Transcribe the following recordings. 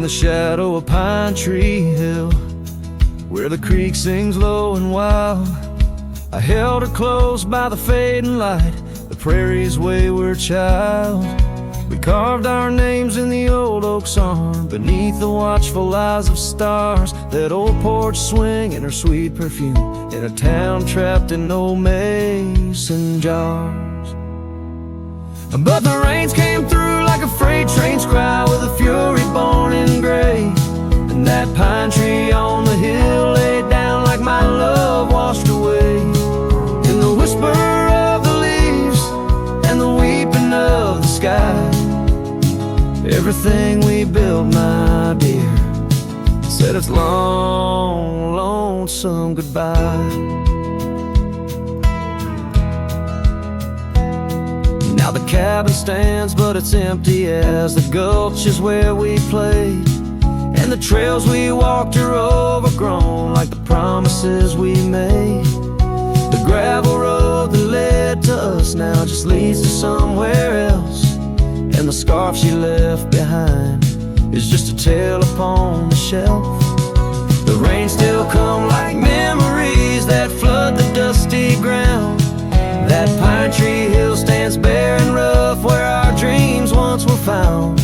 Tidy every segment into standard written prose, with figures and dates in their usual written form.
the shadow of Pine Tree Hill, where the creek sings low and wild, I held her close by the fading light, the prairie's wayward child. We carved our names in the old oak's arm, beneath the watchful eyes of stars. That old porch swing and her sweet perfume, in a town trapped in old mason jars. But the rains came through like a freight train's cry, with a fury born in gray. And that pine tree on the hill laid down like my love washed away. In the whisper of the leaves and the weeping of the sky, everything we built, my dear, said its long, lonesome goodbye. Now the cabin stands, but it's empty as the gulch is where we played. And the trails we walked are overgrown, like the promises we made. The gravel road that led to us now just leads to somewhere else. And the scarf she left behind is just a tale upon the shelf. The rain still come like memories that flood the dusty ground. That pine tree hill stands bare and rough, where our dreams once were found.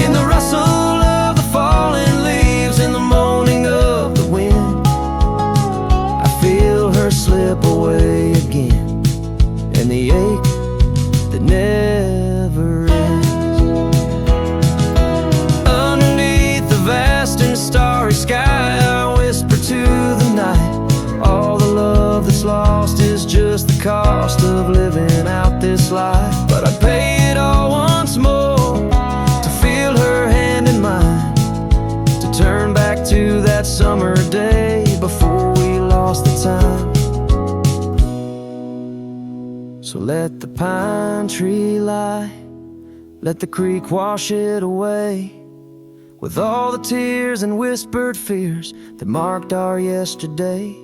In the rustle of the falling leaves, in the moaning of the wind, I feel her slip away again, and the ache that never ends. Underneath the vast and starry sky, I whisper to the night, all the love that's lost is just the cost of living out this life. But I'd pay it all once more to feel her hand in mine, to turn back to that summer day before we lost the time. So let the pine tree lie, let the creek wash it away, with all the tears and whispered fears that marked our yesterday.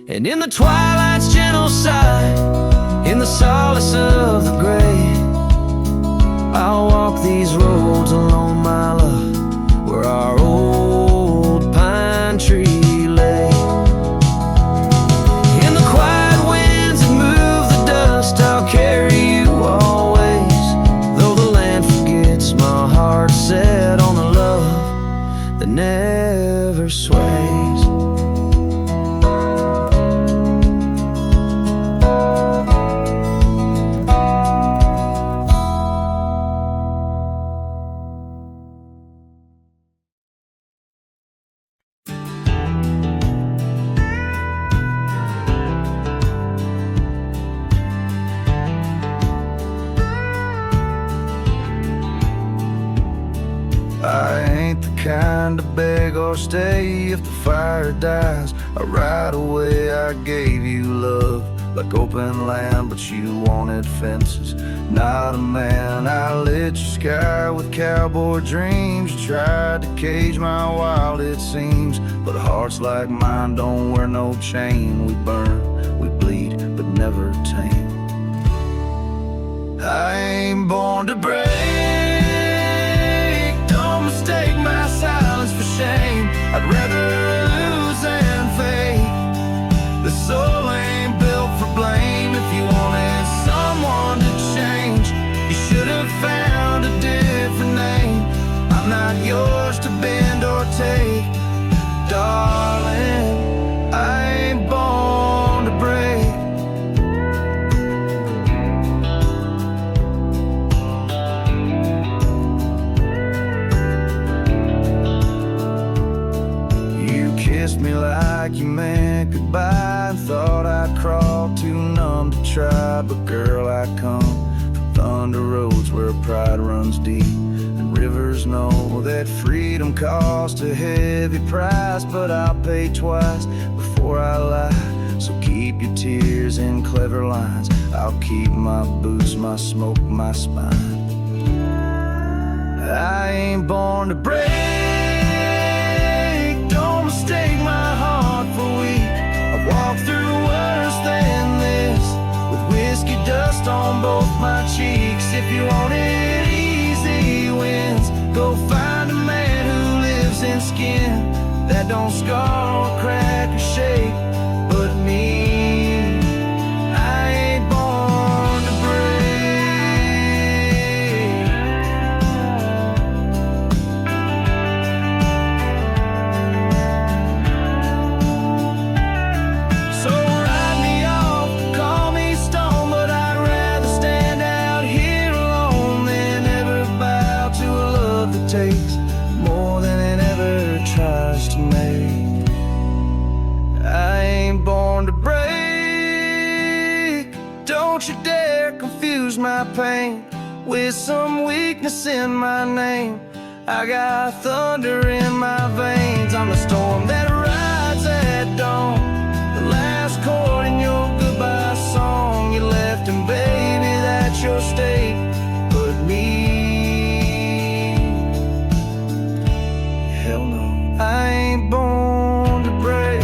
And in the twilight's gentle sigh, in the solace of the gray, I'll walk these roads alone, my love, where our old pine tree lay. In the quiet winds that move the dust, I'll carry you always, though the land forgets, my heart set on the love that never sways. I ain't the kind to beg or stay. If the fire dies, right away I gave you love like open land, but you wanted fences. Not a man, I lit your sky with cowboy dreams. You tried to cage my wild, it seems, but hearts like mine don't wear no chain. We burn, we bleed, but never tame. I ain't born to break, don't mistake my silence for shame. I'd rather lose than fake. The soul ain't built for blame. If you wanted someone to change, you should have found a different name. I'm not yours to bend or take, darling. I ain't born to break. Kissed me like you meant goodbye, and thought I'd crawl too numb to try. But girl, I come from thunder roads where pride runs deep, and rivers know that freedom costs a heavy price. But I'll pay twice before I lie, so keep your tears in clever lines. I'll keep my boots, my smoke, my spine. I ain't born to break, mistake my heart for weak. I walked through worse than this, with whiskey dust on both my cheeks. If you wanted easy wins, go find a man who don't scar or crack or shake. But me, I ain't born to break. So write me off, call me stone, but I'd rather stand out here alone than ever bow to a love that takes more than it ever tries to make. I ain't born to break. Don't you dare confuse my pain with some weakness in my name. I got thunder in my veins. I'm the storm that rides at dawn, the last chord in your goodbye song. You left, and baby, that's your state. But me, hell no, I ain't born to break.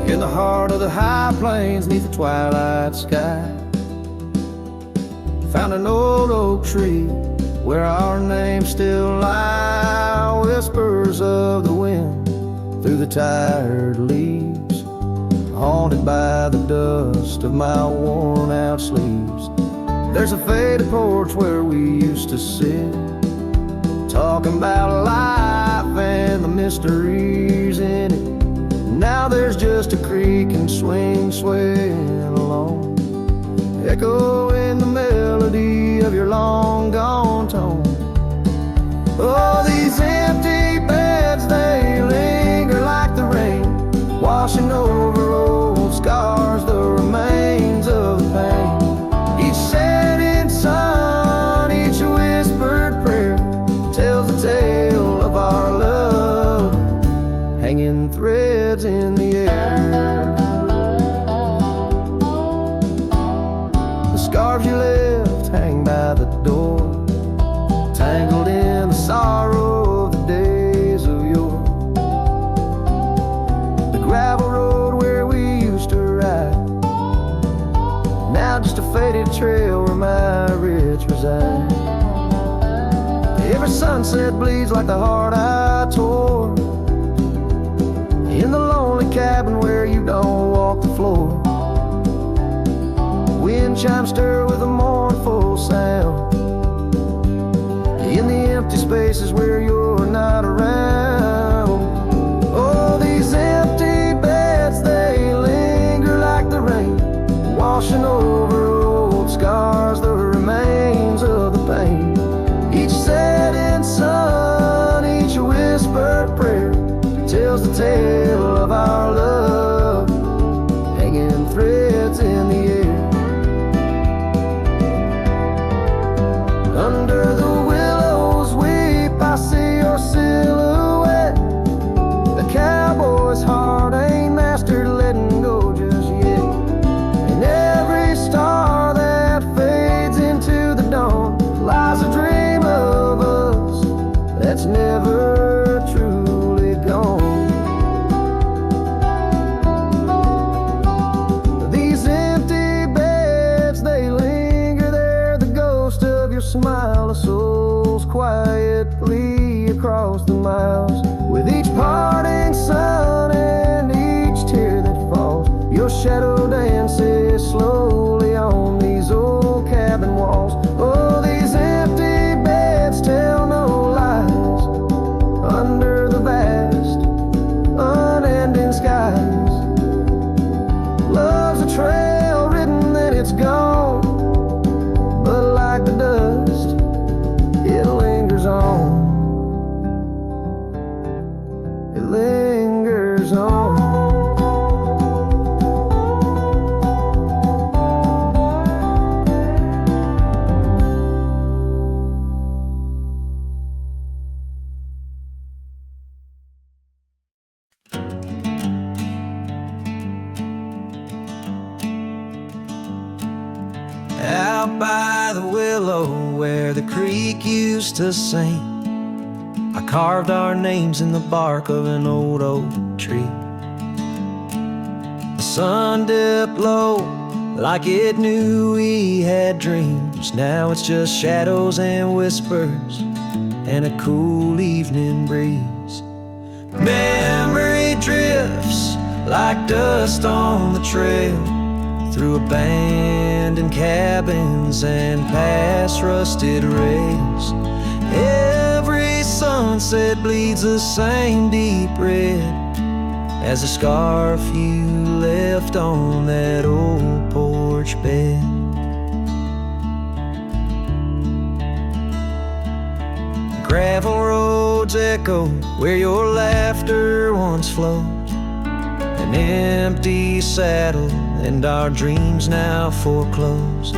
In the heart of the high plains, neath the twilight sky, found an old oak tree where our names still lie. Whispers of the wind through the tired leaves, haunted by the dust of my worn out sleeves. There's a faded porch where we used to sit, talking about life and the mysteries in it. Now there's just a creak and swing swaying along, echoing the melody of your long gone tone. Oh, these empty beds, they linger like the rain, washing over old scars, the remains of the pain. Each setting sun, each whispered prayer tells the tale of our love, hanging threads in the air. The scarves you left hang by the door, tangled in the sorrow of the days of yore. The gravel road where we used to ride, now just a faded trail where my rich reside. Every sunset bleeds like the heart I tore, in the lonely cabin where you don't walk the floor. Wind chimes stir with a mournful sound, in the empty spaces where you're not around. Oh, these empty beds, they linger like the rain, washing over old scars, the remains of the pain. Each setting sun, each whispered prayer tells the tale of our love, hanging threads in the air. Under the willows weep, I see your silhouette. The cowboy's heart ain't mastered letting go just yet. And every star that fades into the dawn lies a dream of us that's never truly gone. These empty beds, they linger there, the ghost of your smile, a soul's quietly across the miles. With each parting sun and each tear that falls, your shadow dances slowly on these old cabin walls. Oh, these empty beds tell no lies, under the vast, unending skies. Love's a trail written, then it's gone, but like the dust, it lingers on. It lingers on. by the willow where the creek used to sing, I carved our names in the bark of an old oak tree. The sun dipped low like it knew we had dreams. Now it's just shadows and whispers and a cool evening breeze. Memory drifts like dust on the trail, through abandoned cabins and past rusted rails. Every sunset bleeds the same deep red as a scarf you left on that old porch bed. Gravel roads echo where your laughter once flowed, an empty saddle and our dreams now foreclosed.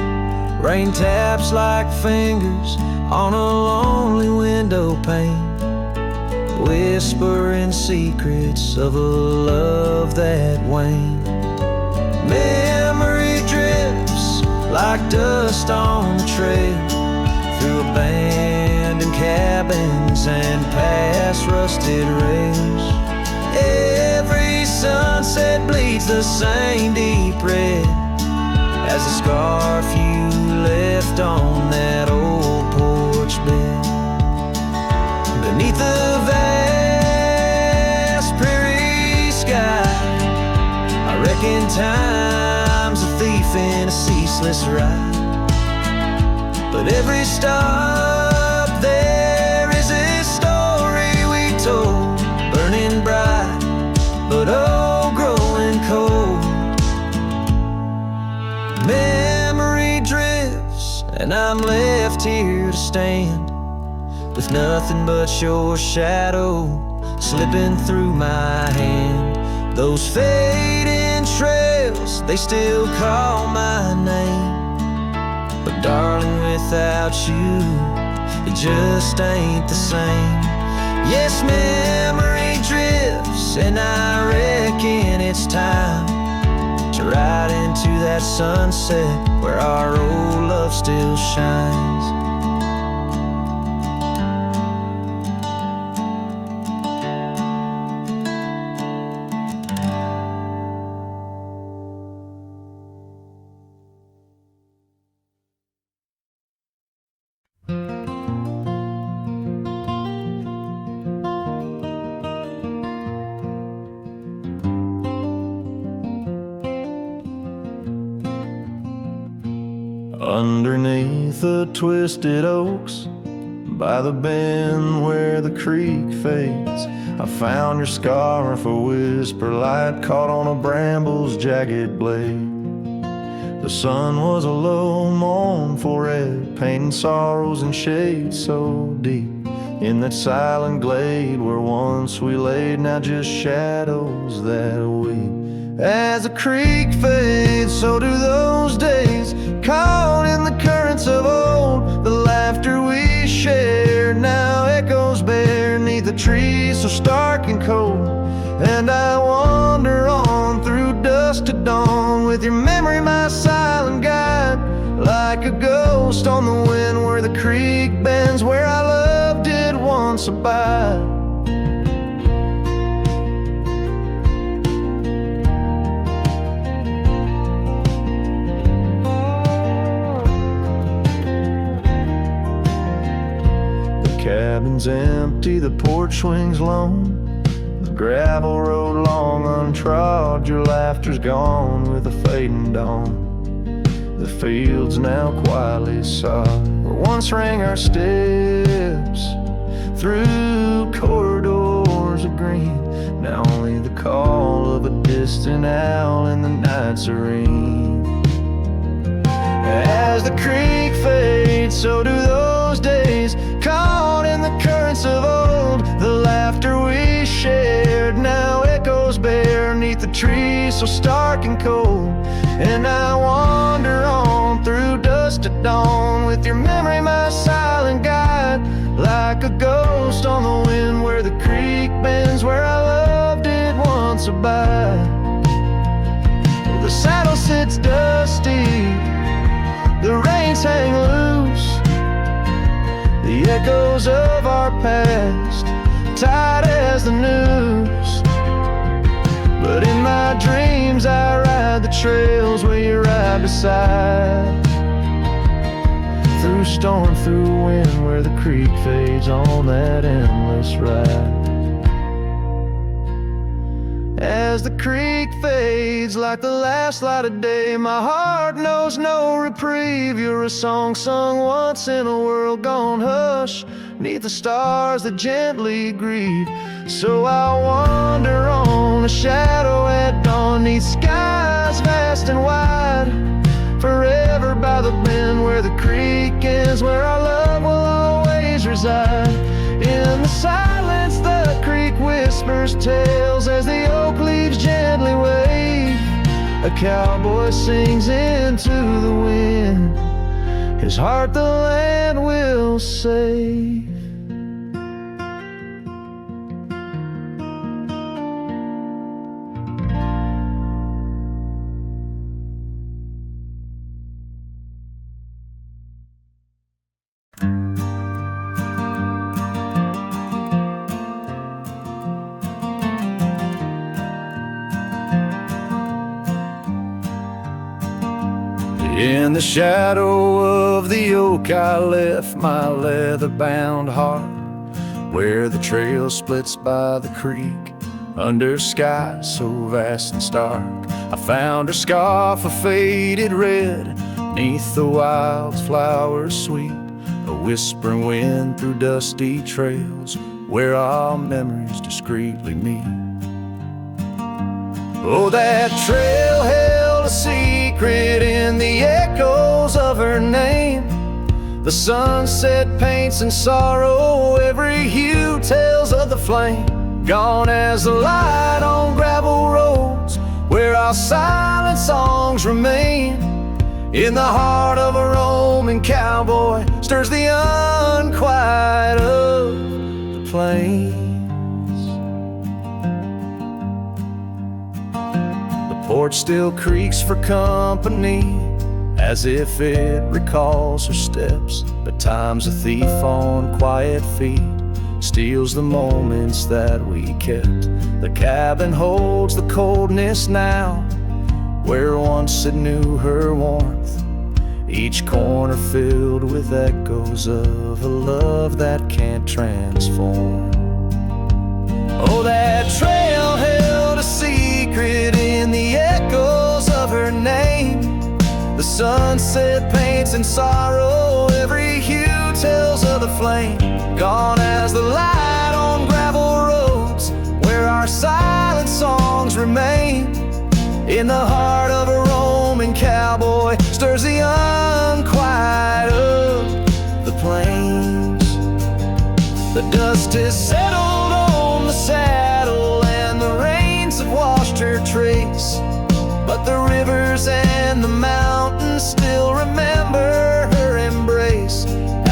Rain taps like fingers on a lonely window pane, whispering secrets of a love that waned. Memory drifts like dust on the trail, through abandoned cabins and past rusted rails. Every sunset bleeds the same deep red as the scarf you left on that old porch bed. Beneath the vast prairie sky, I reckon time's a thief in a ceaseless ride. But every stop there is a story we told, burning bright but oh, growing cold. Memory drifts and I'm left here to stand, with nothing but your shadow slipping through my hand. Those fading trails, they still call my name, but darling, without you, it just ain't the same. Yes, memory drifts, and I reckon it's time to ride into that sunset where our old love still shines. Underneath the twisted oaks, by the bend where the creek fades, I found your scarf, a whisper light caught on a bramble's jagged blade. The sun was a low mournful red, painting sorrows and shades so deep in that silent glade where once we laid, now just shadows that weep. As the creek fades, so do those days, caught in the currents of old. The laughter we shared now echoes beneath the trees so stark and cold. And I wander on through dusk to dawn, with your memory my silent guide, like a ghost on the wind where the creek bends, where our love did once abide. Cabin's empty, the porch swings lone, the gravel road long untrod, your laughter's gone with the fading dawn. The fields now quietly sod, where once rang our steps through corridors of green, now only the call of a distant owl in the night serene. As the creek fades, so do those days, caught in the currents of old. The laughter we shared now echoes beneath the trees so stark and cold. And I wander on through dusk to dawn, with your memory my silent guide, like a ghost on the wind where the creek bends, where our love did once abide. The saddle sits dusty the reins hang loose, the echoes of our past, tight as the news. But in my dreams I ride the trails where you ride beside, through storm, through wind, where the creek fades on that endless ride. As the creek fades like the last light of day, my heart knows no reprieve. You're a song sung once in a world gone hush, 'neath the stars that gently grieve. So I wander on, a shadow at dawn, 'neath skies vast and wide, forever by the bend where the creek ends, where our love will always reside. In the silence the creek whispers tales as the oak leaves gently wave. A cowboy sings into the wind, his heart the land will save. In the shadow of the oak I left my leather-bound heart, where the trail splits by the creek, under skies so vast and stark. I found her scarf of faded red, 'neath the wildflowers sweet, a whispering wind through dusty trails, where our memories discreetly meet. Oh, that trail held a secret in the echoes of her name. The sunset paints in sorrow, every hue tells of the flame. Gone as the light on gravel roads, where our silent songs remain. In the heart of a roaming cowboy stirs the unquiet of the plains. Porch still creaks for company, as if it recalls her steps. But time's a thief on quiet feet, steals the moments that we kept. The cabin holds the coldness now, where once it knew her warmth. Each corner filled with echoes of a love that can't transform. Oh, that trail held a secret in the echoes of her name. The sunset paints in sorrow, every hue tells of the flame. Gone as the light on gravel roads, where our silent songs remain. In the heart of a roaming cowboy stirs the unquiet of the plains. The dust has settled on the saddle and the rains have washed her trace, but the rivers and the mountains still remember her embrace.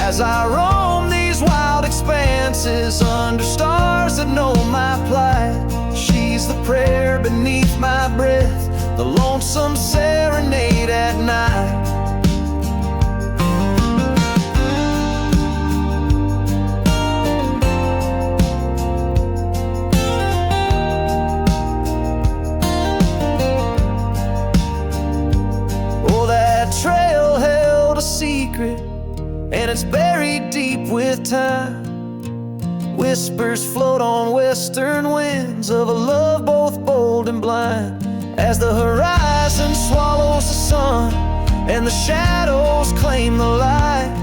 As I roam these wild expanses under stars that know my plight, she's the prayer beneath my breath, the lonesome serenade at night. Trail held a secret, and it's buried deep with time. Whispers float on western winds of a love both bold and blind. As the horizon swallows the sun and the shadows claim the light,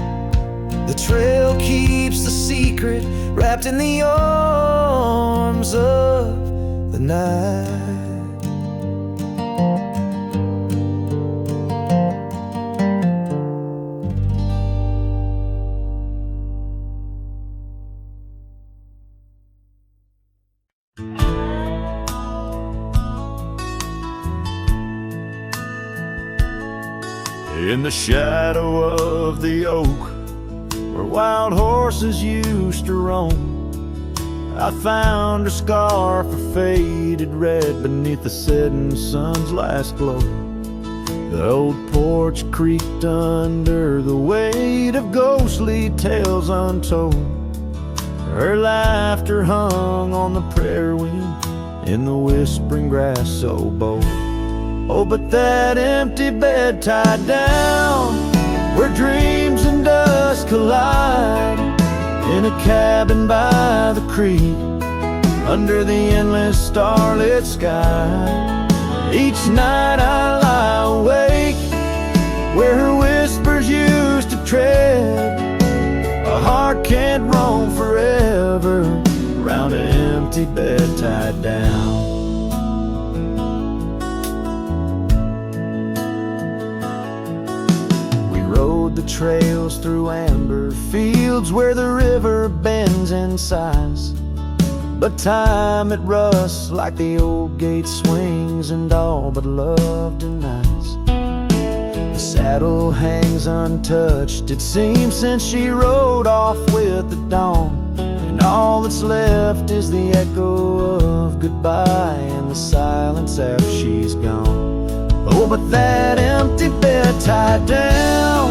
the trail keeps the secret wrapped in the arms of the night. In the shadow of the oak, where wild horses used to roam, I found her scarf of faded red beneath the setting sun's last glow. The old porch creaked under the weight of ghostly tales untold. Her laughter hung on the prayer wind in the whispering grass so bold. Oh, but that empty bed tied down where dreams and dust collide, in a cabin by the creek under the endless starlit sky. Each night I lie awake where her whispers used to tread. A heart can't roam forever around an empty bed tied down. We rode the trails through amber fields where the river bends and sighs, but time it rusts like the old gate swings, and all but love denies. The saddle hangs untouched, it seems, since she rode off with the dawn, and all that's left is the echo of goodbye and the silence after she's gone. Oh, but that empty bed tied down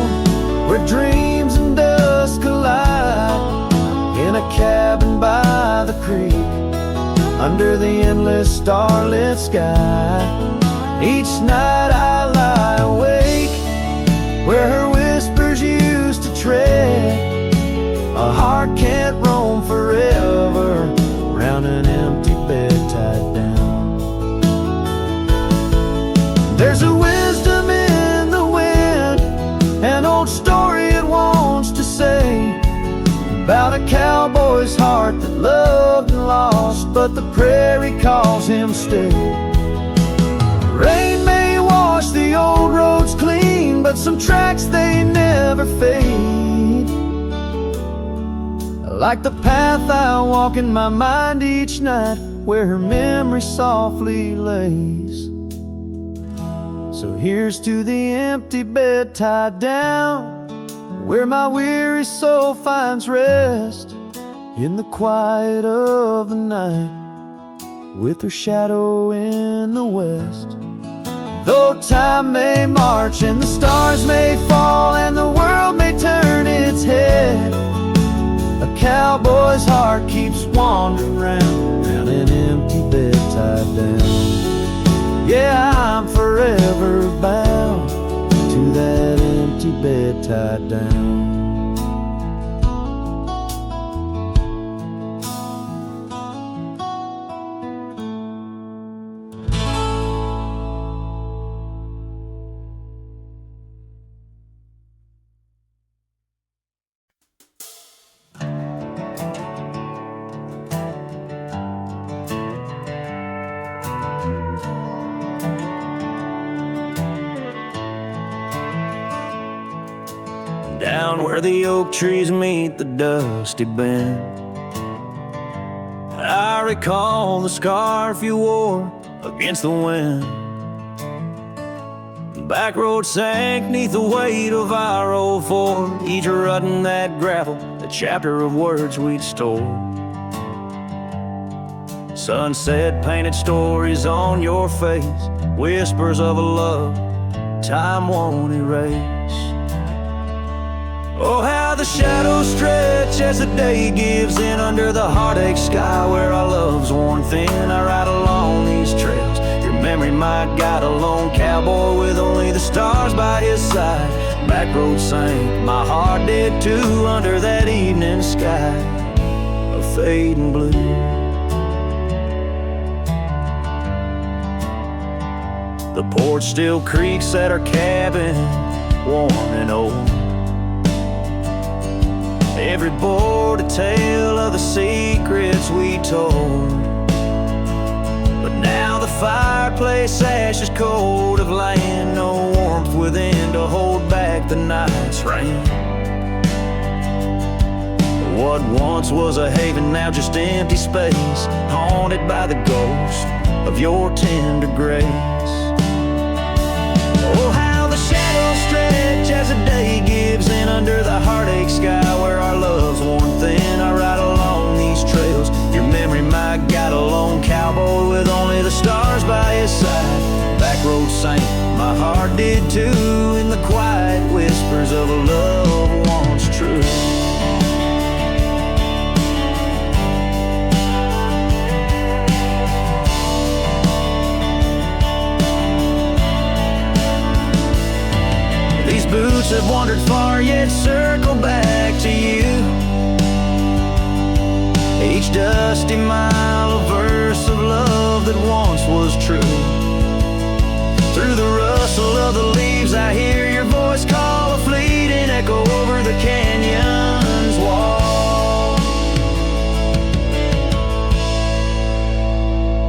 where dreams and dust collide, in a cabin by the creek under the endless starlit sky. Each night I lie awake where her whispers used to tread. A heart can't roam forever around an empty bed tied down. There's a wisdom in the wind, an old story it wants to say, about a cowboy's heart that loved and lost, but the prairie calls him stay. Rain may wash the old roads clean, but some tracks they never fade. Like the path I walk in my mind each night, where her memory softly lays. So here's to the empty bed tied down, where my weary soul finds rest, in the quiet of the night, with her shadow in the west. Though time may march and the stars may fall and the world may turn its head, a cowboy's heart keeps wandering round an empty bed tied down. Yeah, I'm forever bound to that empty bed tied down. Down where the oak trees meet the dusty bend, I recall the scarf you wore against the wind. The back road sank neath the weight of our old Ford, each rut in that gravel, a chapter of words we'd stored. Sunset painted stories on your face, whispers of a love time won't erase. Oh, how the shadows stretch as the day gives in under the heartache sky, where our love's worn thin. I ride along these trails, your memory my guide, a lone cowboy with only the stars by his side. Back road sank, my heart did too, under that evening sky of fading blue. The porch still creaks at our cabin, warm and old. Every board a tale of the secrets we told, but now the fireplace ash is cold of land, no warmth within to hold back the night's rain. What once was a haven, now just empty space, haunted by the ghost of your tender grace. Oh, how the shadows stretch as the day gives in under the heartache sky, where our love's worn thin. I ride along these trails, your memory my guide, a lone cowboy with only the stars by his side. Back road sank, my heart did too, wandered far, yet circle back to you. Each dusty mile, a verse of love that once was true. Through the rustle of the leaves, I hear your voice call, a fleeting echo over the canyon's wall.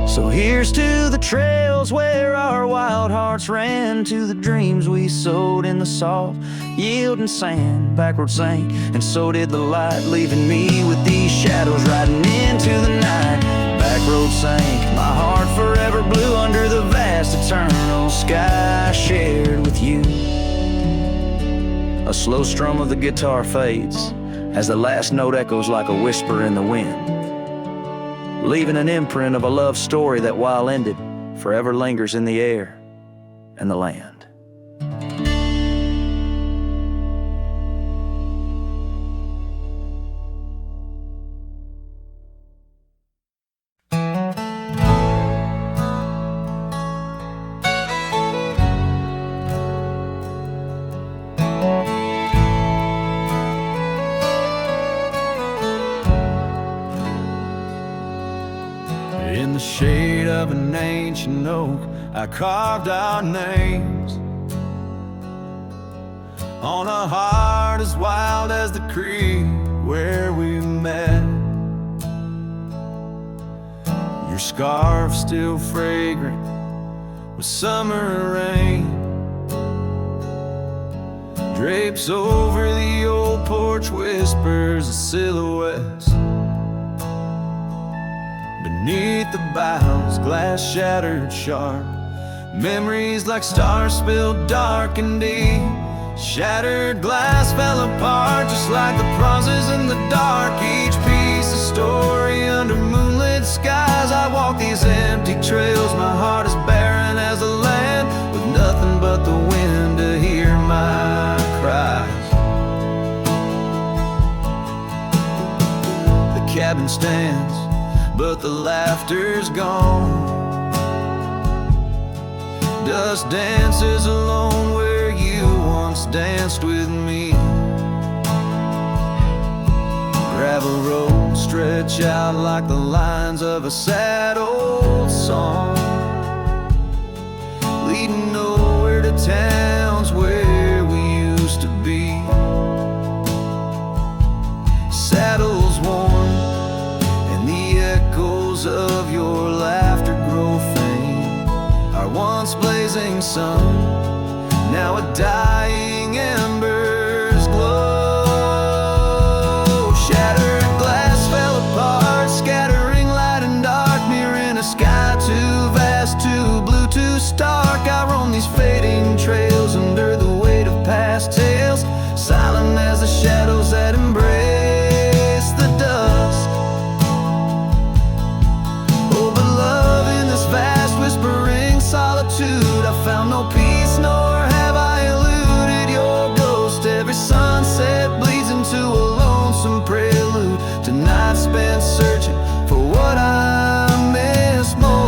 So here's to the trails where our wild hearts ran, to the dreams we sowed in the soft yielding sand. Backward sank, and so did the light, leaving me with these shadows riding into the night. Back road sank, my heart forever blue under the vast eternal sky shared with you. A slow strum of the guitar fades as the last note echoes like a whisper in the wind, leaving an imprint of a love story that, while ended, forever lingers in the air and the land. In the shade of an ancient oak, I carved our names on a heart as wild as the creek where we met. Your scarf still fragrant with summer rain drapes over the old porch, whispers of silhouettes. Beneath the boughs, glass shattered sharp, memories like stars spilled dark and deep. Shattered glass fell apart just like the pauses in the dark. Each piece a story under moonlit skies. I walk these empty trails, my heart is barren as the land, with nothing but the wind to hear my cries. The cabin stands, but the laughter's gone. Dust dances alone where you once danced with me. Gravel roads stretch out like the lines of a sad old song, leading nowhere to towns where we used to be. Saddles worn, echoes of your laughter grow faint. Our once blazing sun, now a dying embers glow. Shattered glass fell apart, scattering light and dark, mirroring a sky too vast, too blue, too stark. I roam these fading trails under the weight of past tales, silent as the shadows that embrace the dust. Vast whispering solitude, I found no peace, nor have I eluded your ghost. Every sunset bleeds into a lonesome prelude to nights spent searching for what I miss most.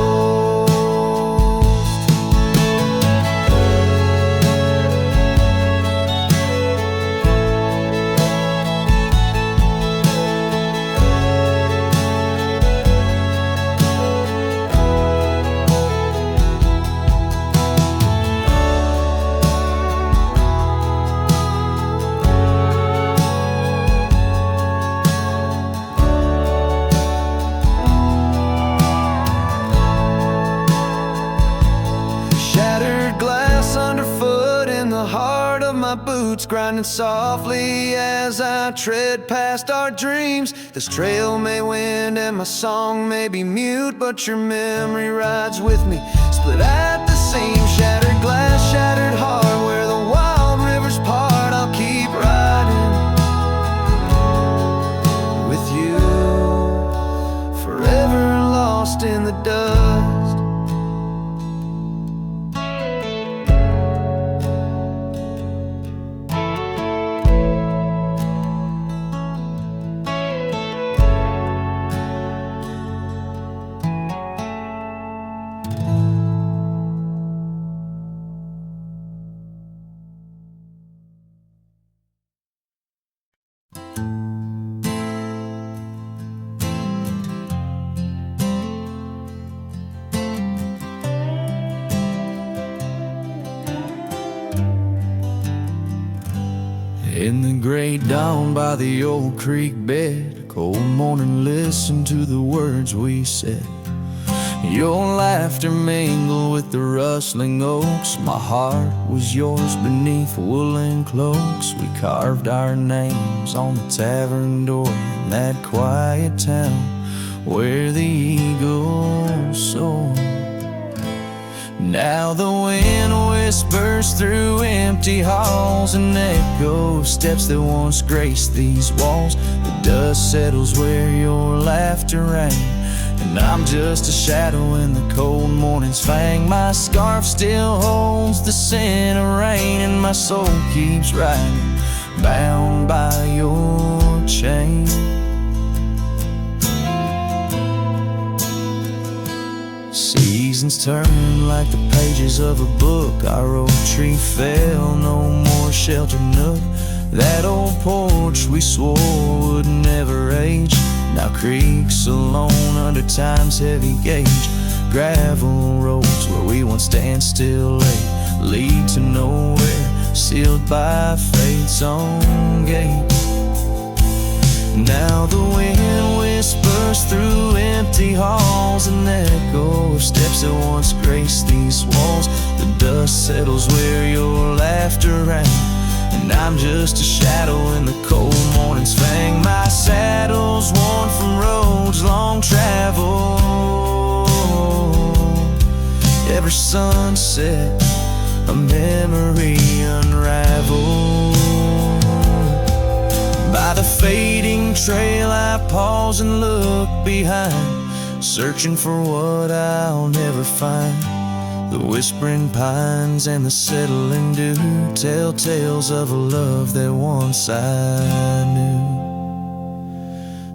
Boots grinding softly as I tread past our dreams. This trail may wind and my song may be mute, but your memory rides with me, split at the seam. Shattered glass, shattered heart, where the wild rivers part. I'll keep riding with you, forever lost in the dust. In the gray dawn by the old creek bed, cold morning, listen to the words we said. Your laughter mingled with the rustling oaks. My heart was yours beneath woolen cloaks. We carved our names on the tavern door in that quiet town where the eagle soared. Now the wind whispers through empty halls, an echo of steps that once graced these walls. The dust settles where your laughter rang, and I'm just a shadow in the cold morning's fang. My scarf still holds the scent of rain, and my soul keeps riding, bound by your chain. Seasons turn like the pages of a book. Our oak tree fell, no more sheltered nook. That old porch we swore would never age now creaks alone under time's heavy gauge. Gravel roads where we once stand still lay lead to nowhere, sealed by fate's own gate. Now the wind whispers through empty halls, an echo of steps that once graced these walls. The dust settles where your laughter rang, and I'm just a shadow in the cold morning's fang. My saddle's worn from roads long traveled. Every sunset, a memory unraveled. By the fading trail I pause and look behind, searching for what I'll never find. The whispering pines and the settling dew tell tales of a love that once I knew.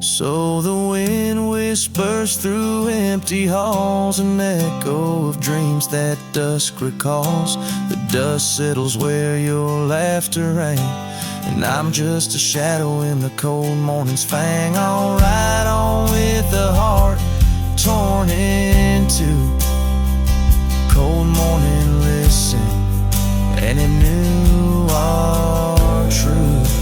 So the wind whispers through empty halls, an echo of dreams that dusk recalls. The dust settles where your laughter rang, and I'm just a shadow in the cold morning's fang. I'll ride on with a heart torn in two. Cold morning, listen, and it knew our truth.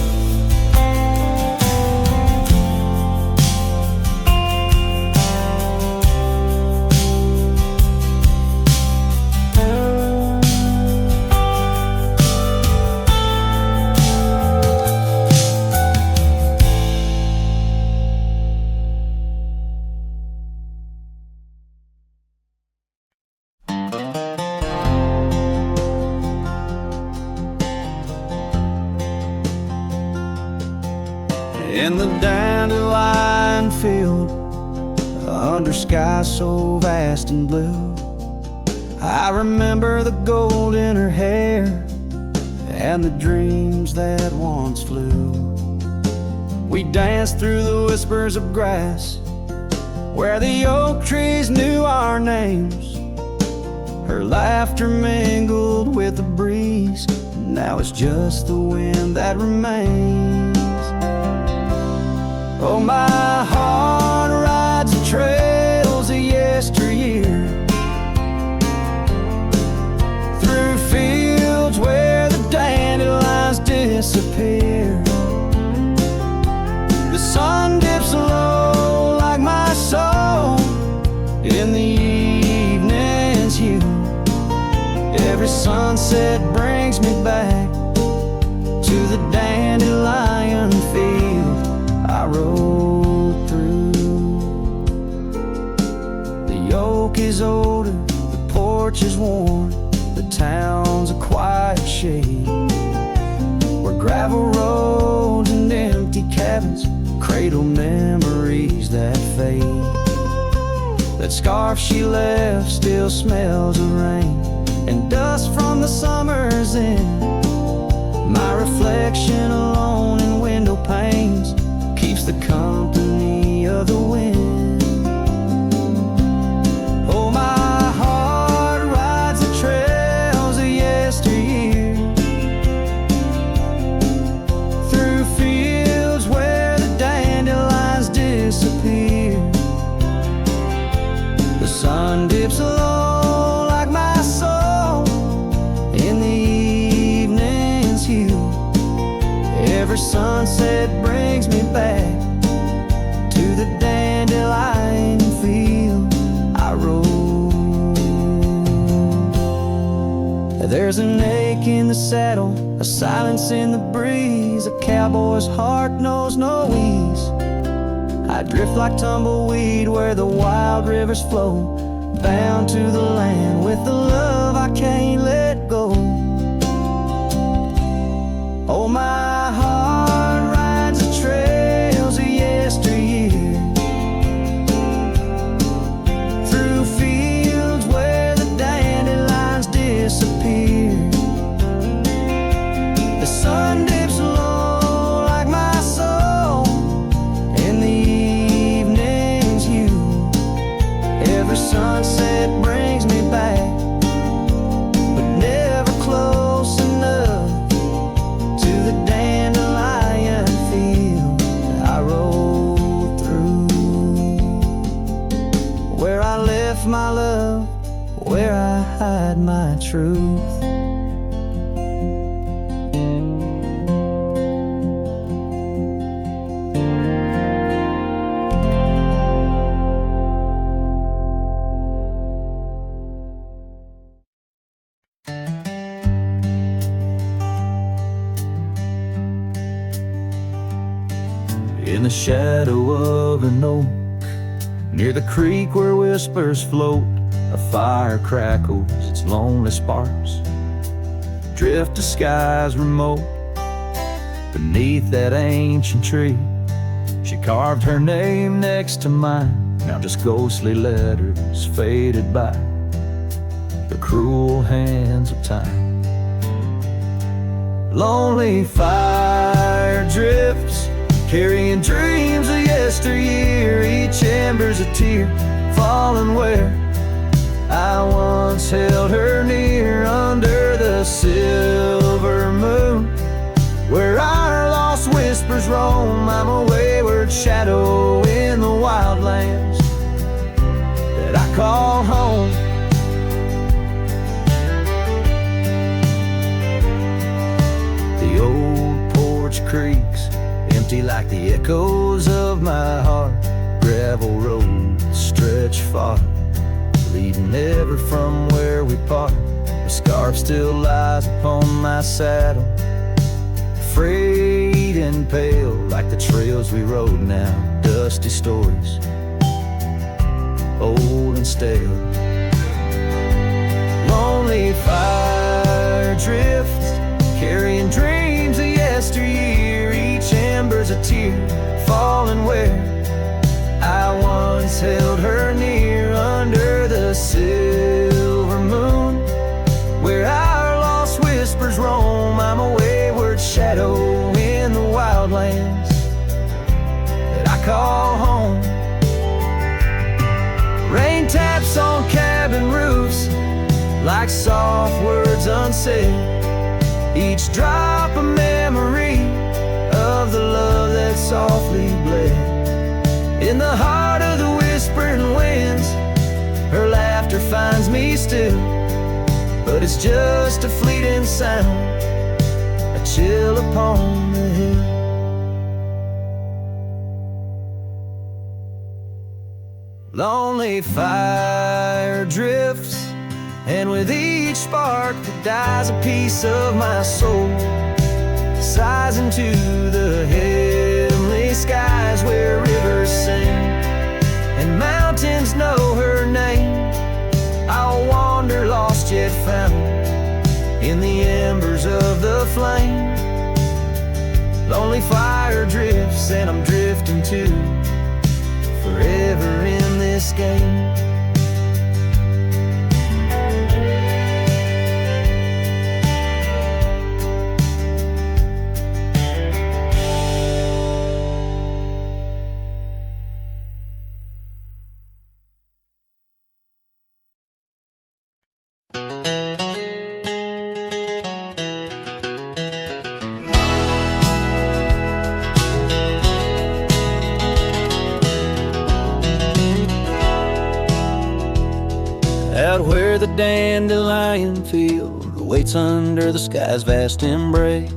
In the dandelion field, under sky so vast and blue, I remember the gold in her hair and the dreams that once flew. We danced through the whispers of grass where the oak trees knew our names. Her laughter mingled with the breeze, now it's just the wind that remains. Oh, my heart rides the trails of yesteryear, through fields where the dandelions disappear. The sun dips low like my soul in the evening's hue. Every sunset brings me back to the dandelion field I rode through. The oak is older, the porch is worn, the town's a quiet shade, where gravel roads and empty cabins cradle memories that fade. That scarf she left still smells of rain and dust from the summer's end. My reflection alone in window panes keeps the company of the wind. Oh, my heart rides the trails of yesteryear, through fields where the dandelions disappear. The sun dips low like my soul in the evening's hue. sunset brings me back to the dandelion field I rode. There's an ache in the saddle, a silence in the breeze. A cowboy's heart knows no ease. I drift like tumbleweed where the wild rivers flow, bound to the land with the love I can't let go. Oh, my heart rides the trails of yesteryear, through fields where the dandelions disappear. The sun dips low like my soul in the evening's hue. Every sunset brings me back, but never close enough to the dandelion field I rode through. Where I left my love, where I hide my truth. In the shadow of an oak, near the creek where whispers float, a fire crackles its lonely sparks, drift to skies remote. Beneath that ancient tree, she carved her name next to mine, now just ghostly letters faded by the cruel hands of time. Lonely fire drifts, carrying dreams of yesteryear. Each ember's a tear falling where I once held her near, under the silver moon where our lost whispers roam. I'm a wayward shadow in the wildlands that I call home. The old porch creaks, empty like the echoes of my heart. Gravel roads stretch far, leading ever from where we part. A scarf still lies upon my saddle, frayed and pale like the trails we rode now. Dusty stories, old and stale. Lonely fire drifts, carrying dreams of yesteryear. Each ember's a tear falling where I once held her near, under the silver moon where our lost whispers roam. I'm a wayward shadow in the wildlands that I call home. Rain taps on cabin roofs like soft words unsaid, each drop a memory of the love that softly bled. In the heart of the whispering winds, her laughter finds me still, but it's just a fleeting sound, a chill upon the hill. Lonely fire drifts, and with each spark that dies, a piece of my soul sighs into the heavenly skies where rivers sing and mountains know her name. I'll wander lost yet found in the embers of the flame. Lonely fire drifts, and I'm drifting too, forever in this game. Out where the dandelion field waits under the sky's vast embrace,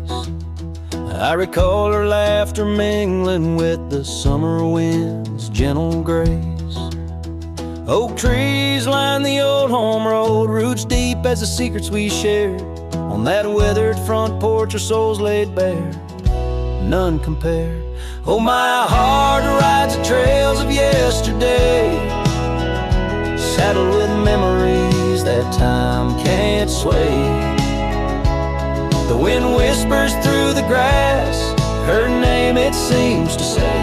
I recall her laughter mingling with the summer wind's gentle grace. Oak trees line the old home road, roots deep as the secrets we shared. On that weathered front porch, our souls laid bare, none compared. Oh, my heart rides the trails of yesterday, saddled with memories that time can't sway. The wind whispers through the grass, her name it seems to say.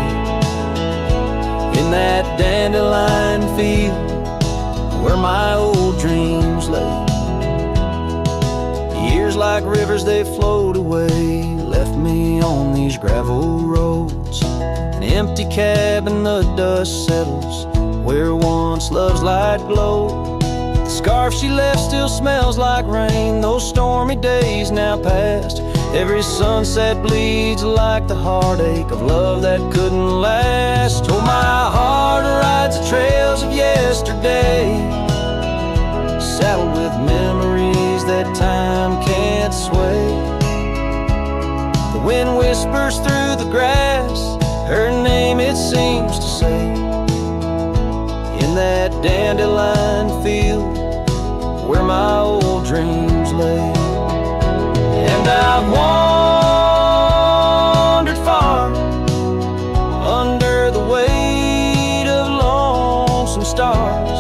In that dandelion field where my old dreams lay. Years like rivers they flowed away, left me on these gravel roads. An empty cabin, the dust settles where once love's light glowed. The scarf she left still smells like rain, those stormy days now past. Every sunset bleeds like the heartache of love that couldn't last. Oh, my heart rides the trails of yesterday, saddled with memories that time can't sway. The wind whispers through the grass, her name it seems to say. In that dandelion field where my old dreams lay. And I've wandered far under the weight of lonesome stars,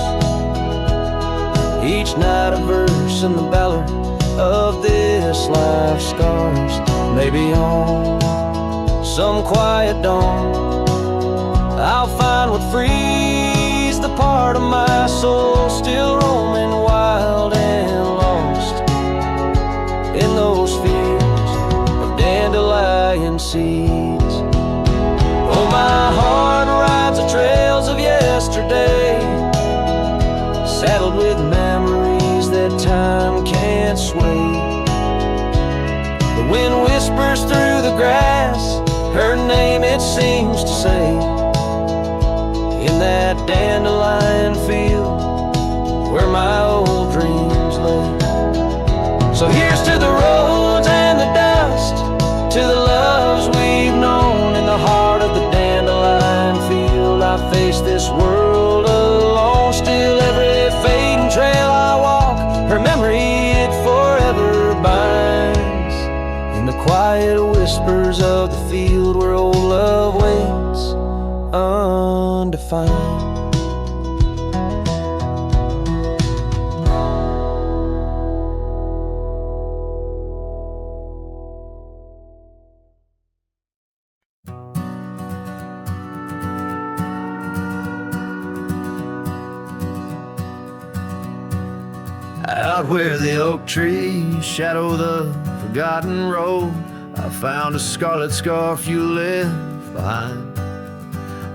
each night a verse in the ballad of this life's scars. Maybe on some quiet dawn I'll find what frees the part of my soul still roaming wild and lost in those fields of dandelion seeds. Oh, my heart rides the trails of yesterday, saddled with memories that time can't sway. The wind whispers through the grass, her name it seems to say. In that dandelion field where my old dreams lay. So here's to the roads and the dust, to the loves we've known. In the heart of the dandelion field I face this world alone. Still every fading trail I walk, her memory it forever binds. In the quiet whispers of the field where old love waits undefined. Out where the oak trees shadow the forgotten road, I found a scarlet scarf you left behind.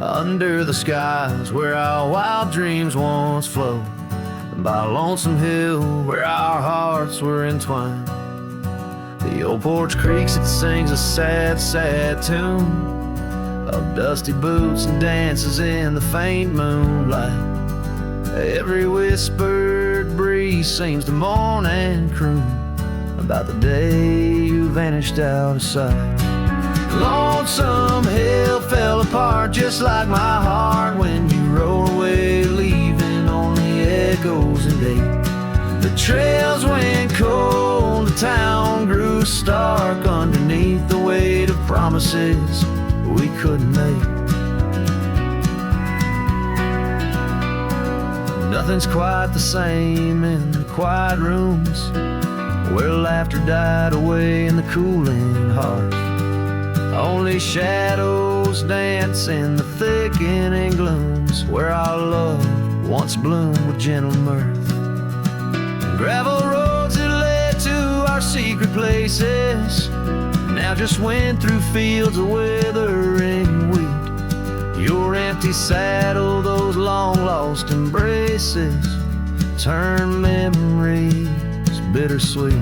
Under the skies where our wild dreams once flowed, and by a lonesome hill where our hearts were entwined. The old porch creaks, it sings a sad, sad tune of dusty boots and dances in the faint moonlight. Every whispered breeze seems to moan and croon about the day you vanished out of sight. Lonesome hill fell apart just like my heart when you rode away, leaving only echoes and ache. The trails went cold, the town grew stark underneath the weight of promises we couldn't make. Nothing's quite the same in the quiet rooms where laughter died away in the cooling hearth. Only shadows dance in the thickening glooms where our love once bloomed with gentle mirth. Gravel roads that led to our secret places now just went through fields of withering wheat. Your empty saddle, those long lost embraces, turn memories bittersweet.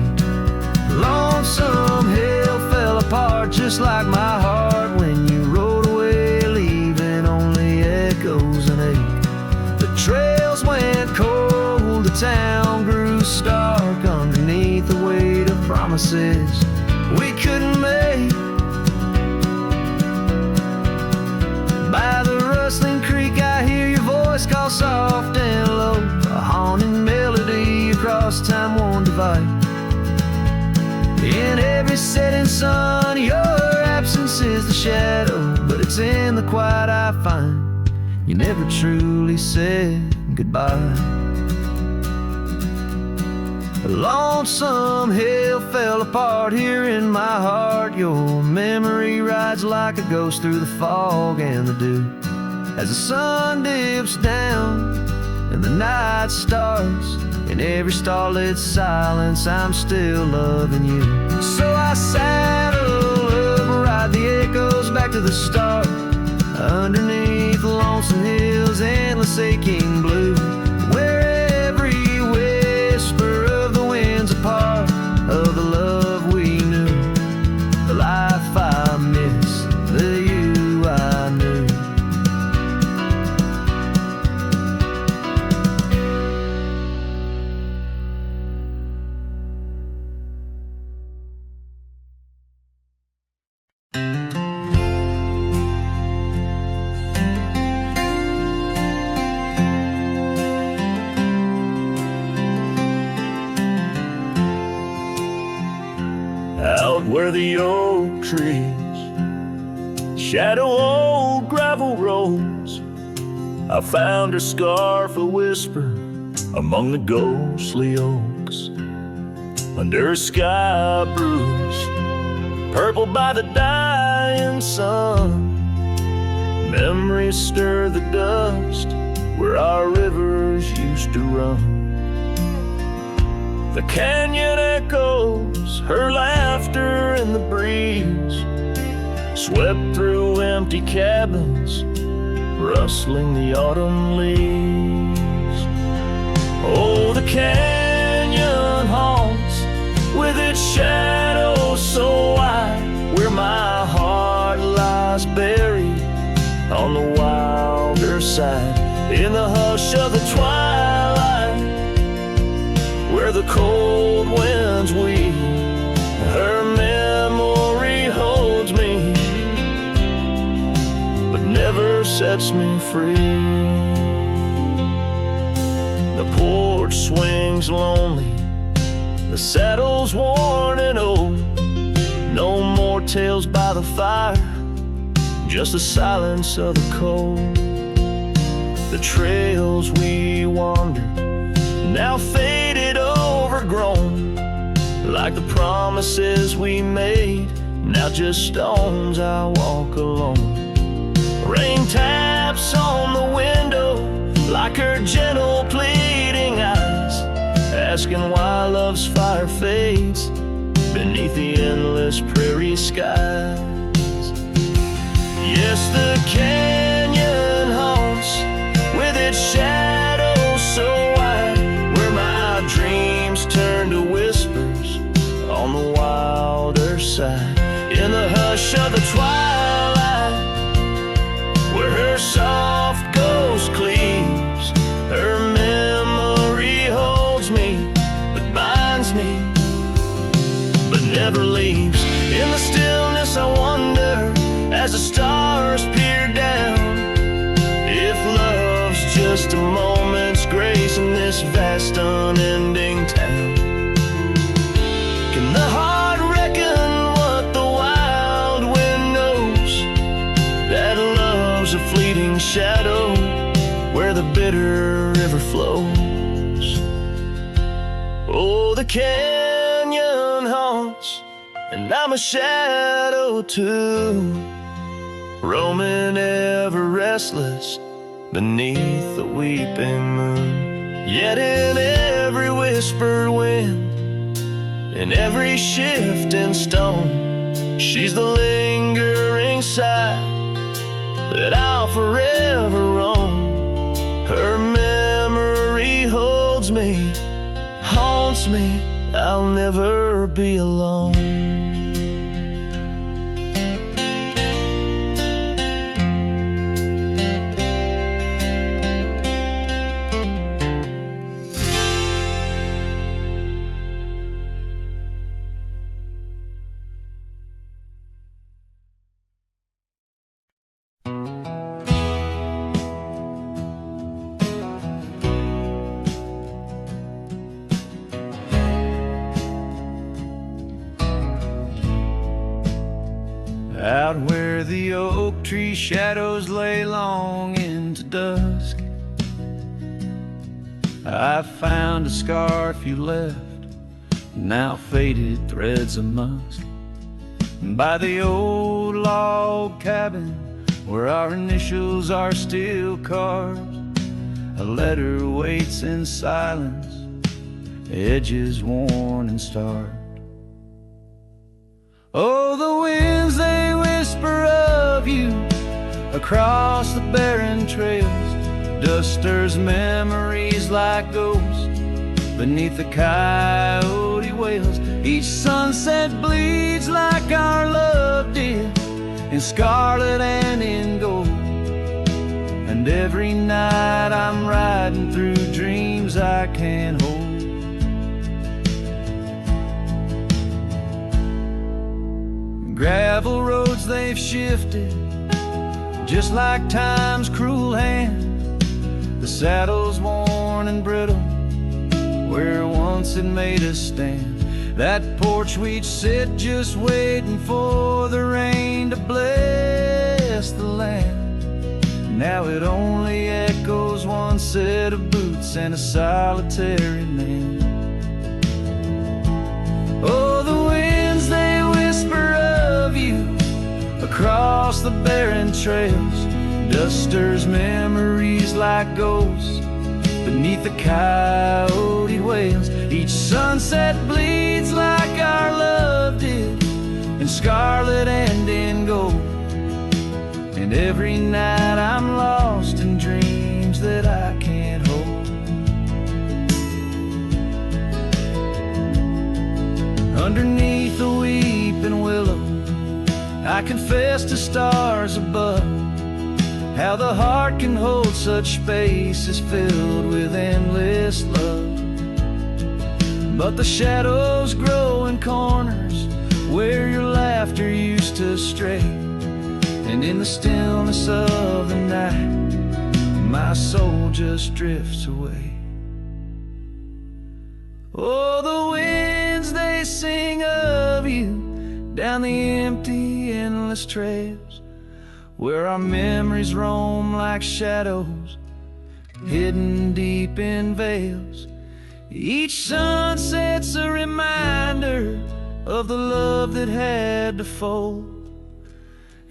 Lonesome hill fell apart just like my heart when you rode away, leaving only echoes and ache. The trails went cold, the town grew stark underneath the weight of promises we couldn't make. In every setting sun, your absence is the shadow, but it's in the quiet I find you never truly said goodbye. A lonesome hill fell apart here in my heart. Your memory rides like a ghost through the fog and the dew. As the sun dips down and the night starts, in every starlit silence I'm still loving you. So I saddle up, ride the echoes back to the start, underneath the lonesome hills, endless aching blue, where every whisper of the wind's a part of the love we knew, the life I miss, the you I knew. Out where the oak trees shadow old gravel roads, I found her scarf a whisper among the ghostly oaks. Under her sky bruised, purple by the dying sun, memories stir the dust where our rivers used to run. The canyon echoes, her laughter in the breeze, swept through empty cabins, rustling the autumn leaves. Oh, the canyon haunts with its shadows so wide, where my heart lies buried on the wilder side, in the hush of the twilight, where the cold winds weep, her memory holds me, but never sets me free. The porch swings lonely, the saddle's worn and old, no more tales by the fire, just the silence of the cold. The trails we wandered, now faded, overgrown, like the promises we made, now just stones I walk alone. Rain taps on the window like her gentle pleading eyes, asking why love's fire fades beneath the endless prairie skies. Yes, the canyon haunts with its shadows so wide, where my dreams turn to whispers on the wilder side, in the hush of the twilight, where her soft ghost cleaves, her memory holds me, but binds me, but never leaves. In the stillness I wonder, as the stars peer down, if love's just a moment's grace in this vast unending town. Can the heart reckon what the wild wind knows, that love's a fleeting shadow where the bitter river flows? Oh, the canyon haunts, and I'm a shadow too, roaming ever restless beneath the weeping moon. Yet in every whispered wind, in every shifting stone, she's the lingering sigh that I'll forever roam. Her memory holds me, haunts me, I'll never be alone. tree shadows lay long into dusk. I found a scarf you left, now faded threads of musk, by the old log cabin where our initials are still carved. A letter waits in silence, edges worn and starved. Oh, the winds, they whisper of you across the barren trails. Dust stirs memories like ghosts beneath the coyote wails. Each sunset bleeds like our love did, in scarlet and in gold. And every night I'm riding through dreams I can't hold. Gravel roads, they've shifted just like time's cruel hand. The saddle's worn and brittle where once it made us stand. That porch we'd sit just waiting for the rain to bless the land. Now it only echoes one set of boots and a solitary man. Oh, the winds, they whisper of you across the barren trails. Dust stirs memories like ghosts beneath the coyote wails. Each sunset bleeds like our love did, in scarlet and in gold. And every night I'm lost in dreams that I can't hold. Underneath the weeping willow, I confess to stars above, how the heart can hold such spaces filled with endless love. But the shadows grow in corners where your laughter used to stray. And in the stillness of the night, my soul just drifts away. Oh, the winds, they sing of you down the empty, endless trails, where our memories roam like shadows, hidden deep in veils. Each sunset's a reminder of the love that had to fold.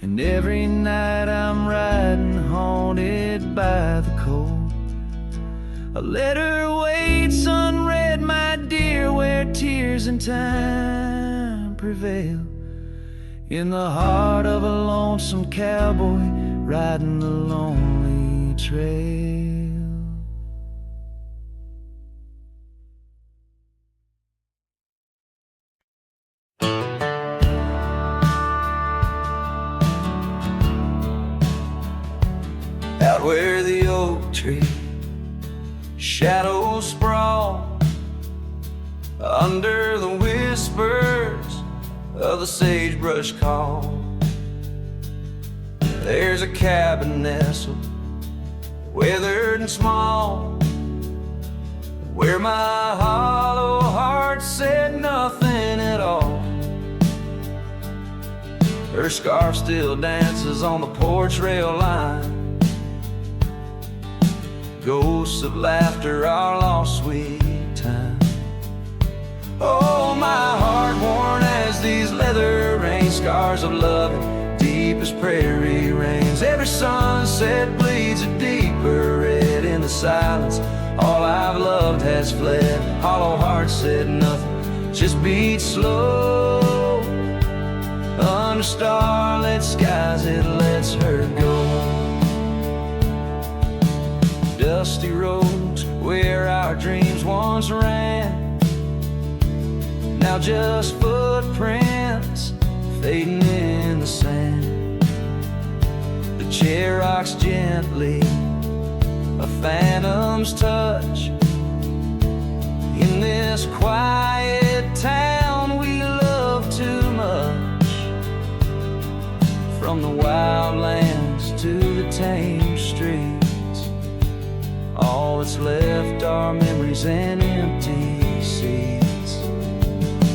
And every night I'm riding, haunted by the cold. A letter waits unread, my dear, where tears and time prevail. In the heart of a lonesome cowboy riding the lonely trail. Out where the oak tree shadows sprawl, under the whispers of the sagebrush call, there's a cabin nestled, weathered and small, where my hollow heart said nothing at all. Her scarf still dances on the porch rail line, ghosts of laughter, our lost sweet time. Oh, my heart worn as these leather rain scars of loving, deep as prairie rains. Every sunset bleeds a deeper red in the silence. All I've loved has fled. Hollow heart said nothing, just beat slow. Under starlit skies it lets her go. Dusty roads where our dreams once ran, now just footprints fading in the sand. The chair rocks gently, a phantom's touch. In this quiet town we love too much, from the wildlands to the tame streets. All that's left are memories and empty seats.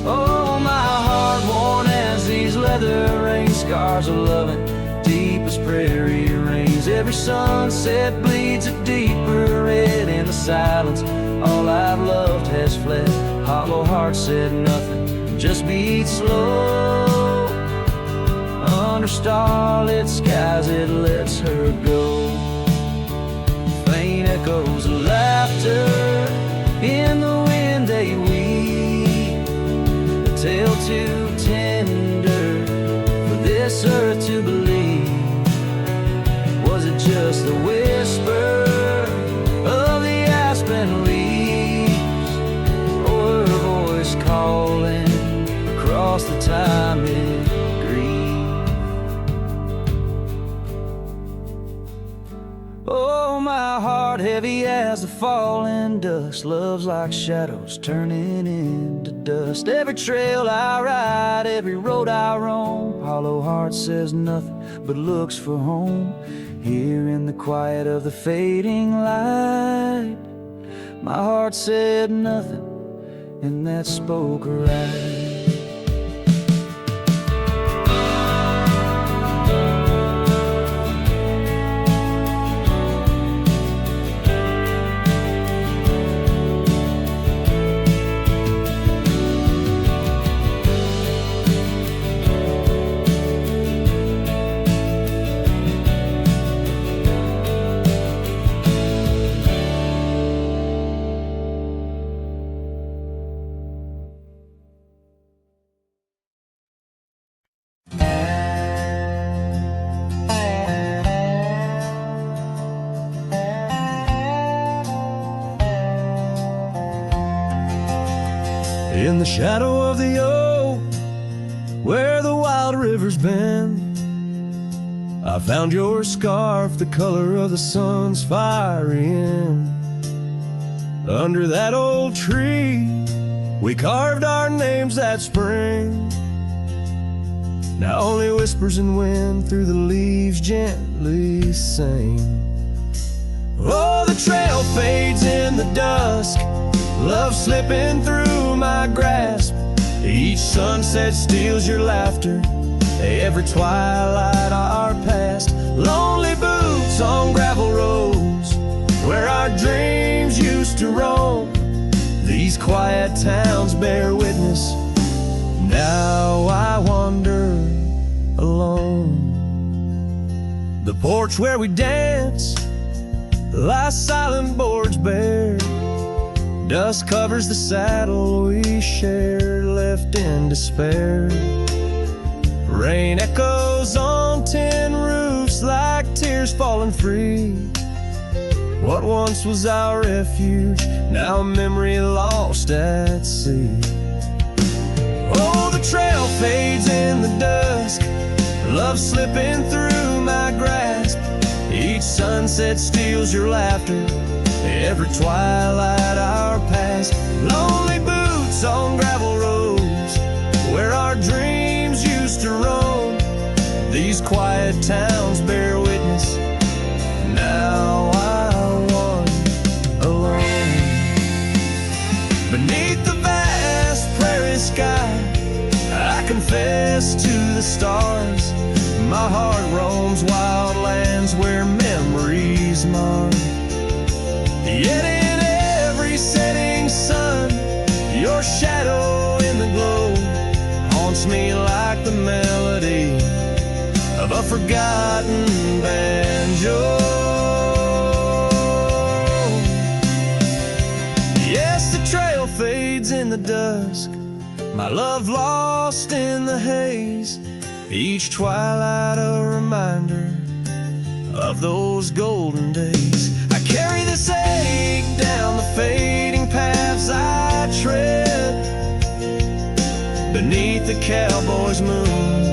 Oh, my heart worn as these leather rain scars of loving, deep as prairie rains. Every sunset bleeds a deeper red. In the silence, all I've loved has fled. Hollow heart said nothing, just beat slow. Under starlit skies it lets her go. Faint echoes of laughter in the wind they weep. A tale too tender for this earth to believe. Was it just the whisper of the aspen leaves, or her voice calling across the time it grieved? Oh, my heart heavy as the falling dusk. Love's like shadows turning into dust. Every trail I ride, every road I roam, hollow heart says nothing but looks for home. Here in the quiet of the fading light, my heart said nothing, and that spoke right. In the shadow of the oak, where the wild rivers bend, I found your scarf, the color of the sun's fiery end. Under that old tree, we carved our names that spring. Now only whispers and wind through the leaves gently sing. Oh, the trail fades in the dusk, love slipping through my grasp. Each sunset steals your laughter, every twilight our past. Lonely boots on gravel roads, where our dreams used to roam. These quiet towns bear witness, now I wander alone. The porch where we dance lies silent, boards bare. Dust covers the saddle we shared, left in despair. Rain echoes on tin roofs like tears falling free. What once was our refuge, now a memory lost at sea. Oh, the trail fades in the dusk, love slipping through my grasp. Each sunset steals your laughter, every twilight our past. Lonely boots on gravel roads, where our dreams used to roam. These quiet towns bear witness, now I wander alone. Beneath the vast prairie sky, I confess to the stars. My heart roams wild lands where memories mar. Yet in every setting sun, your shadow in the glow haunts me like the melody of a forgotten banjo. Yes, the trail fades in the dusk, my love lost in the haze. Each twilight a reminder of those golden days. I carry this ache down the fading paths I tread. Beneath the cowboy's moon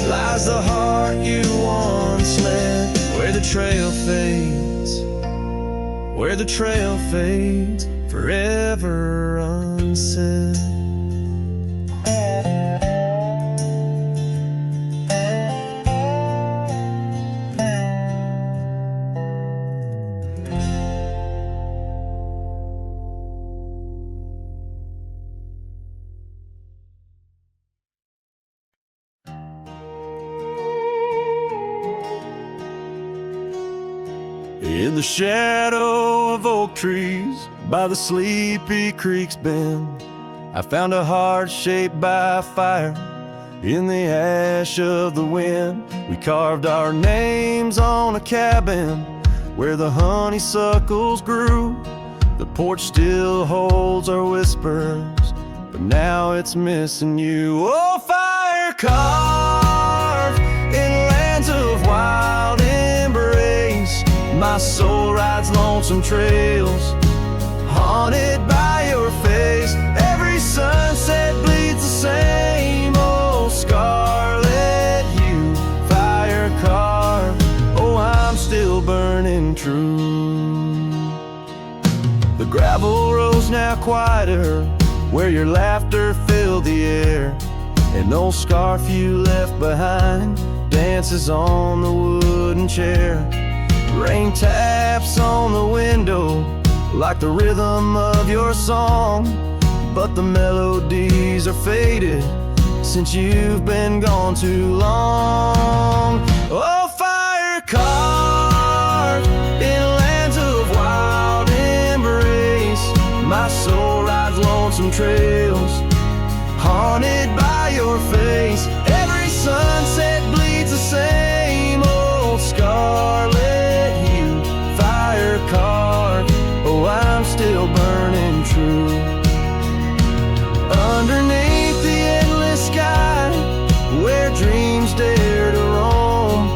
lies the heart you once led. Where the trail fades, where the trail fades, forever unsaid. In the shadow of oak trees by the sleepy creek's bend, I found a heart shaped by fire in the ash of the wind. We carved our names on a cabin where the honeysuckles grew. The porch still holds our whispers, but now it's missing you. Oh, fire carved in lands of wild embrace, my soul rides lonesome trails, haunted by your face. Every sunset bleeds the same old scarlet hue. Fire carved, oh, I'm still burning true. The gravel road's now quieter, where your laughter filled the air. An old scarf you left behind dances on the wooden chair. Rain taps on the window like the rhythm of your song, but the melodies are faded since you've been gone too long. Oh, fire carved in lands of wild embrace, my soul rides lonesome trails, haunted by your face. Every sunset bleeds the same old scarlet hue. Fire carved, oh, I'm still burning true. Underneath the endless sky, where dreams dare to roam,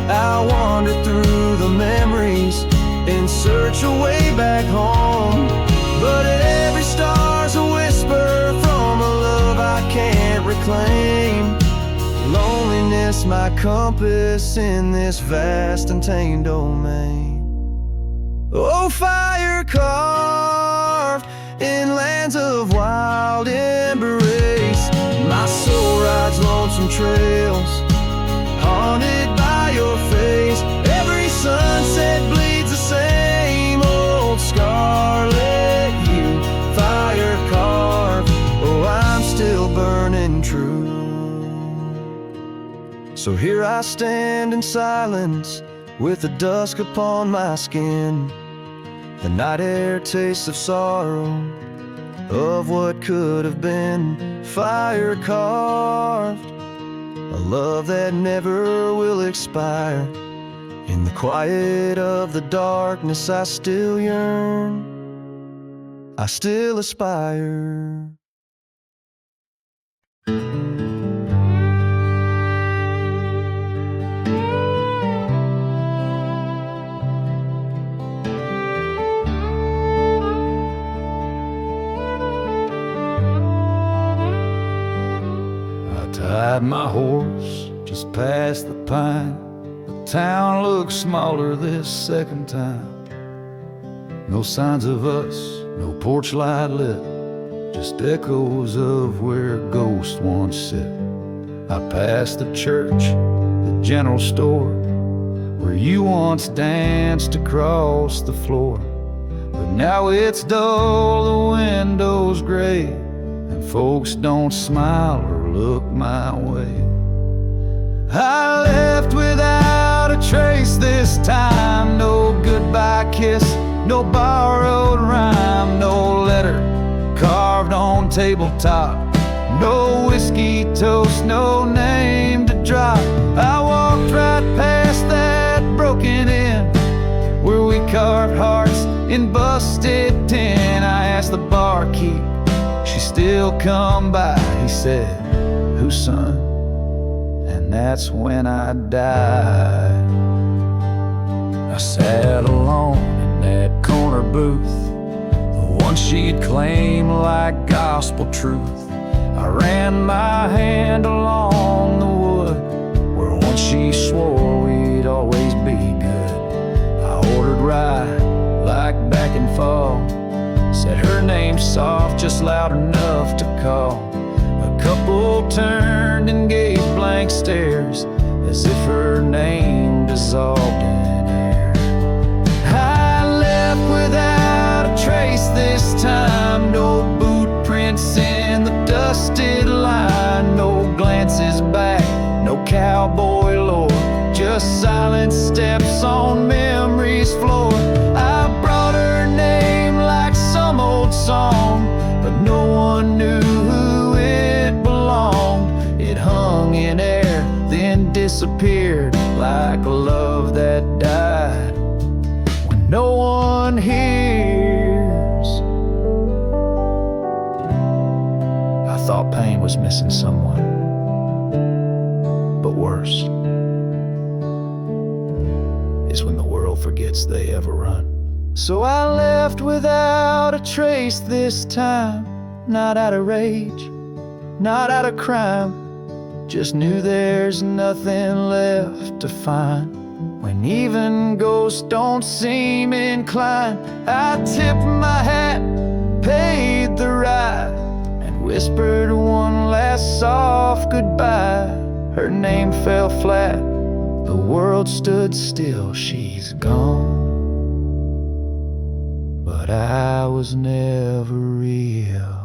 I wander through the memories in search of way back home. But every star's a whisper from a love I can't reclaim. Loneliness my compass in this vast and tamed domain. Oh, fire carved in lands of wild embrace, my soul rides lonesome trails, haunted by your face. Every sunset bleeds the same old scarlet hue. Fire carved, oh, I'm still burning true. So here I stand in silence with the dusk upon my skin. The night air tastes of sorrow, of what could have been. Fire carved, a love that never will expire. In the quiet of the darkness I still yearn, I still aspire. Tied my horse just past the pine. The town looks smaller this second time. No signs of us, no porch light lit, just echoes of where ghosts once sit. I passed the church, the general store, where you once danced across the floor. But now it's dull, the window's gray, and folks don't smile or look my way. I left without a trace this time. No goodbye kiss, no borrowed rhyme, no letter carved on tabletop, no whiskey toast, no name to drop. I walked right past that broken inn where we carved hearts in busted tin. I asked the barkeep, she still come by. He said, "Whose son?" And that's when I died. I sat alone in that corner booth, the one she'd claim like gospel truth. I ran my hand along the wood where once she swore we'd always be good. I ordered rye like back in fall, said her name soft, just loud enough to call. A couple turned and gave blank stares as if her name dissolved in air. I left without a trace this time, no boot prints in the dusted line, no glances back, no cowboy lore, just silent steps on memory's floor. disappeared like a love that died when no one hears. I thought pain was missing someone, but worse is when the world forgets they ever run. So I left without a trace this time, not out of rage, not out of crime, just knew there's nothing left to find. When even ghosts don't seem inclined, I tipped my hat, paid the ride, and whispered one last soft goodbye. Her name fell flat, the world stood still, she's gone. But I was never real.